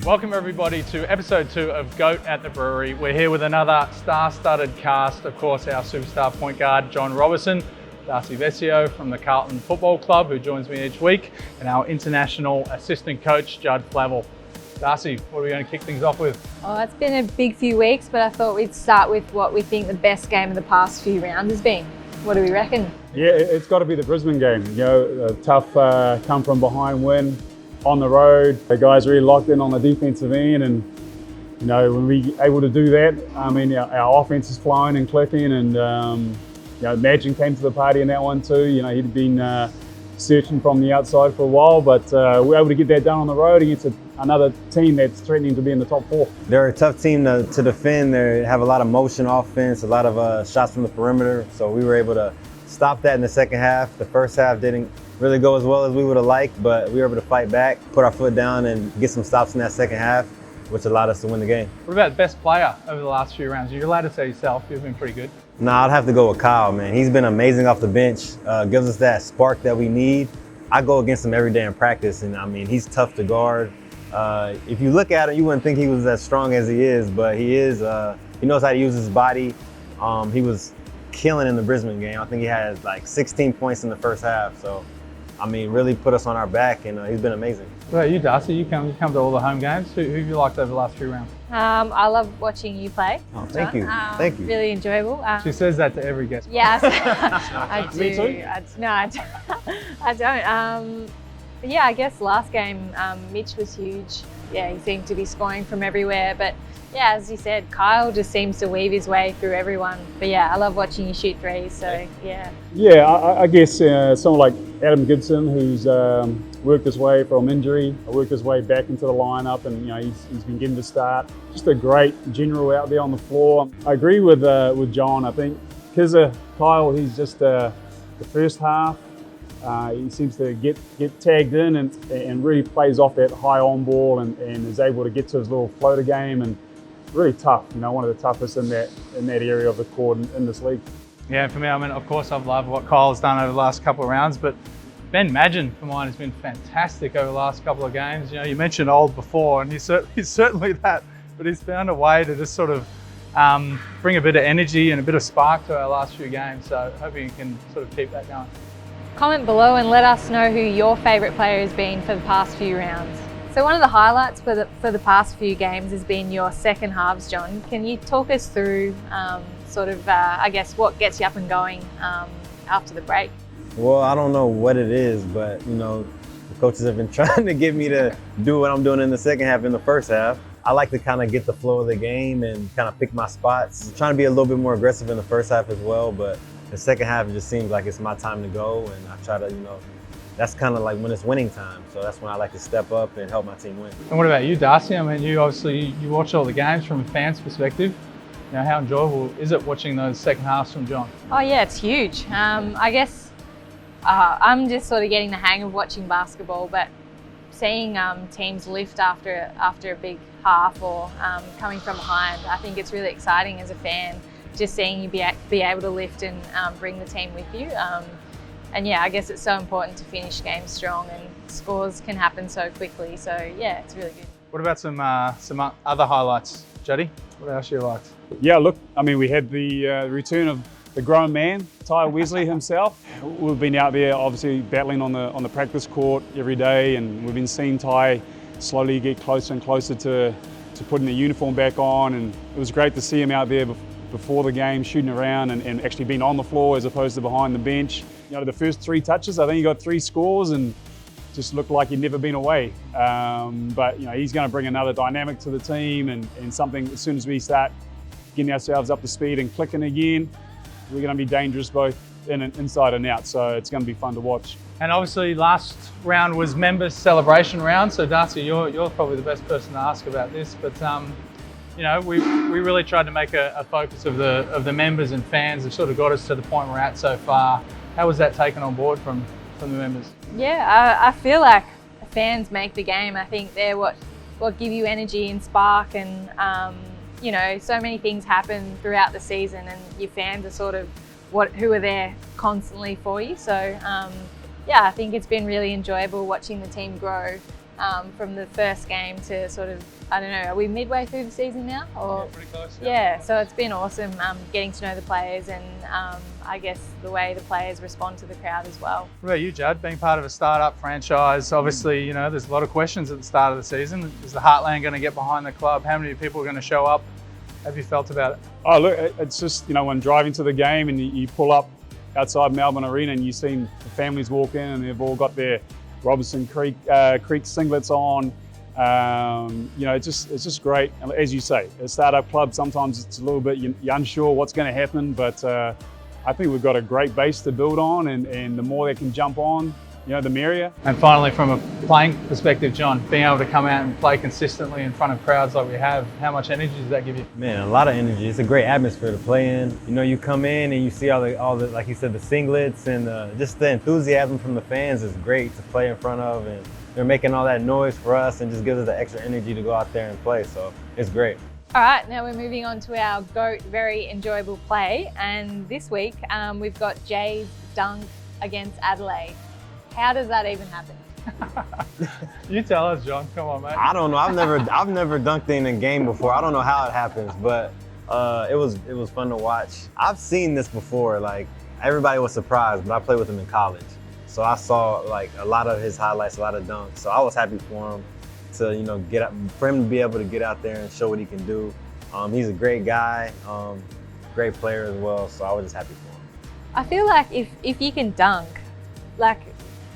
Welcome everybody to episode 2 of GOAT at the Brewery. We're here with another star-studded cast. Of course, our superstar point guard, John Roberson, Darcy Vescio from the Carlton Football Club, who joins me each week, and our international assistant coach, Judd Flavell. Darcy, what are we going to kick things off with? Oh, it's been a big few weeks, but I thought we'd start with what we think the best game of the past few rounds has been. What do we reckon? Yeah, it's got to be the Brisbane game. You know, a tough come from behind win on the road. The guys really locked in on the defensive end, and you know, when we able to do that, I mean, our offense is flowing and clicking, and you know, Imagine came to the party in that one too. You know, he'd been searching from the outside for a while, but we were able to get that done on the road against another team that's threatening to be in the top 4. They're a tough team to defend. They have a lot of motion offense, a lot of shots from the perimeter. So we were able to stop that in the second half. The first half didn't really go as well as we would have liked, but we were able to fight back, put our foot down, and get some stops in that second half, which allowed us to win the game. What about best player over the last few rounds? You're allowed to say yourself, you've been pretty good. Nah, I'd have to go with Kyle, man. He's been amazing off the bench, gives us that spark that we need. I go against him every day in practice, and I mean, he's tough to guard. If you look at him, you wouldn't think he was as strong as he is, but he is. He knows how to use his body. He was killing in the Brisbane game. I think he had like 16 points in the first half. So, I mean, really put us on our back, and he's been amazing. What about you, Darcy? You come to all the home games. Who have you liked over the last few rounds? I love watching you play. Oh, thank you. Thank you. Really enjoyable. She says that to every guest. Yes, I do. Me too? I don't. But yeah, I guess last game, Mitch was huge. Yeah, he seemed to be scoring from everywhere. But yeah, as you said, Kyle just seems to weave his way through everyone. But yeah, I love watching you shoot threes. So yeah. Yeah, I guess someone like Adam Gibson, who's worked his way from injury, worked his way back into the lineup, and you know, he's been getting to start. Just a great general out there on the floor. I agree with John. I think because of Kyle, he's just the first half. He seems to get tagged in and really plays off that high on ball and is able to get to his little floater game, and really tough. You know, one of the toughest in that area of the court in this league. Yeah, for me, I mean, of course, I've loved what Kyle's done over the last couple of rounds, but Ben Madgen, for mine, has been fantastic over the last couple of games. You know, you mentioned old before, and he's certainly that, but he's found a way to just sort of bring a bit of energy and a bit of spark to our last few games. So hoping you can sort of keep that going. Comment below and let us know who your favourite player has been for the past few rounds. So one of the highlights for the past few games has been your second halves, John. Can you talk us through I guess, what gets you up and going after the break? Well, I don't know what it is, but you know, the coaches have been trying to get me to do what I'm doing in the second half in the first half. I like to kind of get the flow of the game and kind of pick my spots. I'm trying to be a little bit more aggressive in the first half as well, but the second half, it just seems like it's my time to go, and I try to, you know, that's kind of like when it's winning time. So that's when I like to step up and help my team win. And what about you, Darcy? I mean, you obviously you watch all the games from a fan's perspective. You know, how enjoyable is it watching those second halves from John? Oh yeah, it's huge. I guess I'm just sort of getting the hang of watching basketball, but seeing teams lift after a big half or coming from behind, I think it's really exciting as a fan. Just seeing you be able to lift and bring the team with you. And yeah, I guess it's so important to finish games strong, and scores can happen so quickly. So yeah, it's really good. What about some other highlights, Juddy? What else you liked? Yeah, look, I mean, we had the return of the grown man, Ty Wesley himself. We've been out there obviously battling on the practice court every day, and we've been seeing Ty slowly get closer and closer to putting the uniform back on, and it was great to see him out there before the game, shooting around and actually being on the floor as opposed to behind the bench. You know, the first 3 touches, I think he got 3 scores and just looked like he'd never been away. But you know, he's going to bring another dynamic to the team, and something as soon as we start getting ourselves up to speed and clicking again, we're going to be dangerous both inside and out. So it's going to be fun to watch. And obviously, last round was members celebration round. So Darcy, you're probably the best person to ask about this, but. You know, we really tried to make a focus of the members and fans that sort of got us to the point we're at so far. How was that taken on board from the members? Yeah, I feel like fans make the game. I think they're what give you energy and spark, and you know, so many things happen throughout the season, and your fans are sort of who are there constantly for you. So yeah, I think it's been really enjoyable watching the team grow. from the first game to sort of, I don't know, are we midway through the season now? Or? Yeah, pretty close. Yeah, so it's been awesome getting to know the players and I guess the way the players respond to the crowd as well. What about you, Judd? Being part of a startup franchise, obviously, you know, there's a lot of questions at the start of the season. Is the Heartland going to get behind the club? How many people are going to show up? How have you felt about it? Oh, look, it's just, you know, when driving to the game and you pull up outside Melbourne Arena and you've seen the families walk in and they've all got their Roberson Creek singlets on. You know, it's just great. And as you say, a startup club, sometimes it's a little bit, you're unsure what's going to happen, but I think we've got a great base to build on, and the more they can jump on, you know, the merrier. And finally, from a playing perspective, John, being able to come out and play consistently in front of crowds like we have, how much energy does that give you? Man, a lot of energy. It's a great atmosphere to play in. You know, you come in and you see all the like you said, the singlets and just the enthusiasm from the fans is great to play in front of, and they're making all that noise for us and just gives us the extra energy to go out there and play. So it's great. All right, now we're moving on to our GOAT very enjoyable play, and this week we've got Jay's dunk against Adelaide. How does that even happen? You tell us, John. Come on, mate. I don't know. I've never dunked in a game before. I don't know how it happens, but it was fun to watch. I've seen this before. Like, everybody was surprised, but I played with him in college, so I saw like a lot of his highlights, a lot of dunks. So I was happy for him to, you know, for him to be able to get out there and show what he can do. He's a great guy, great player as well. So I was just happy for him. I feel like if you can dunk, like,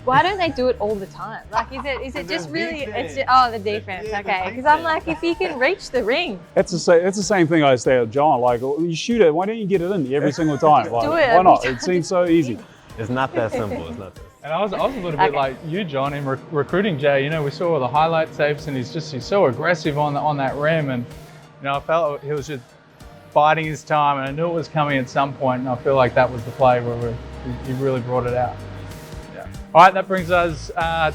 why don't they do it all the time? Like, is it just really? It's just, the defense. Okay, because I'm like, if you can reach the ring, That's the same thing I say to John. Like, you shoot it, why don't you get it in every single time? Like, do it why every not? time. It seems so easy. It's not that simple. It's not that. And I was a little bit like you, John, in recruiting Jay. You know, we saw all the highlight tapes, and he's so aggressive on that rim, and you know, I felt he was just biding his time, and I knew it was coming at some point, and I feel like that was the play where he really brought it out. Yeah. All right, that brings us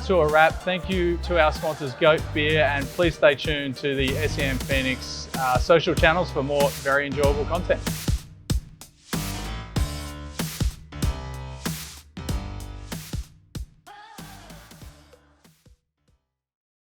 to a wrap. Thank you to our sponsors, Goat Beer, and please stay tuned to the SEM Phoenix social channels for more very enjoyable content.